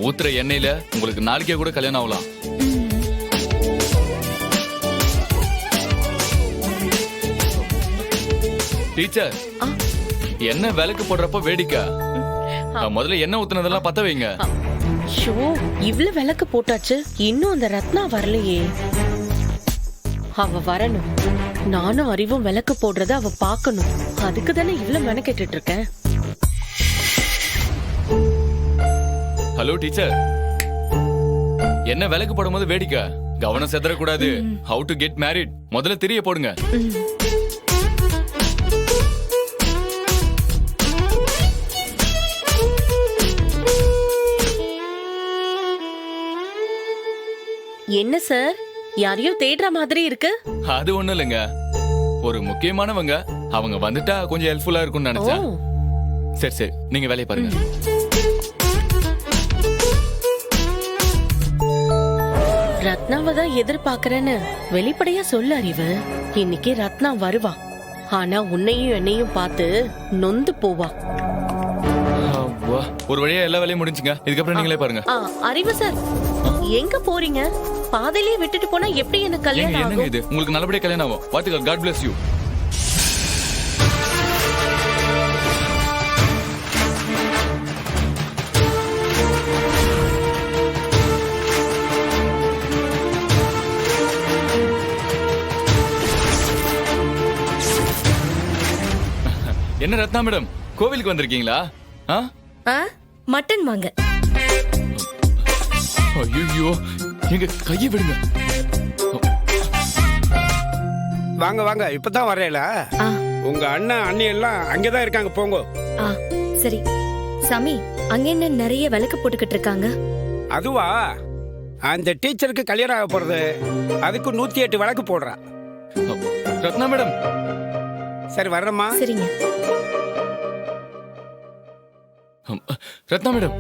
ஊத்துற எண்ணெயில உங்களுக்கு நாளைக்கே கூட கல்யாணம் ஆகலாம். டீச்சர், என்ன விளக்கு போடுறப்ப வேடிக்கை. முதல்ல எண்ணெய் ஊத்துனதெல்லாம் பத்த வைங்க. ஷோ, இவ்ளோ விளக்கு போட்டாச்சு, இன்னும் அந்த ரத்னா வரலையே. அவ வரணும். நானும் அறிவும் விளக்கு போடுறத அவ பாக்கணும். அதுக்கு தானே இவ்வளவு மெனக்கெட்டுட்டு இருக்கேன். ஹலோ டீச்சர், என்ன விளக்கு போடும்போது வேடிக்கை. கவனம் செதறக்கூடாது. ஹவு டு கெட் மேரிட் முதல்ல தெரிய போடுங்க. என்ன சார், யாரையோ தேடுற மாதிரி இருக்கு? அது ஒண்ணும் இல்லைங்க, ஒரு முக்கியமானவங்க. அவங்க வந்துட்டா கொஞ்சம் ஹெல்ப்ஃபுல்லா இருக்கும்னு நினைச்சேன். சரி சரி, நீங்க வேலையை பாருங்க. ரத்னாவை தான் எதிர்பார்க்கறேன்னு வெளிப்படையா சொல்ல அறிவு. இன்னைக்கு ரத்னா வருவா. ஆனா உன்னையும் என்னையும் பார்த்து நொந்து போவா. ஒரு வழியா எல்லா வேலையும் முடிஞ்சுங்க. இதுக்கப்புறம் நீங்களே பாருங்க. அறிவு சார், எங்க போறீங்க? பாதையிலே விட்டுட்டு போனா எப்படி எனக்கு கல்யாணம் ஆகும்? என்னங்க இது, உங்களுக்கு நல்லபடியா கல்யாணம் ஆகும். வாழ்த்துக்கள். God bless you. என்ன ரத்னா மேடம், கோவிலுக்கு வந்திருக்கீங்களா? மட்டன் வாங்க. ஐயோ, எங்க கையை விடுங்க. வாங்க வாங்க, இப்பதான் வரையல. உங்க அண்ணன் அண்ணி எல்லாம் அங்கதான் இருக்காங்க, போங்க. சரி சாமி, அங்க என்ன நிறைய விளக்கு போட்டுக்கிட்டு இருக்காங்க? அதுவா, அந்த டீச்சருக்கு கல்யாணம் ஆக போறது, அதுக்கு 108 விளக்கு போடுறா. ரத்னா மேடம், சரி வர்றம்மா. சரிங்க. ரத்னா மேடம்,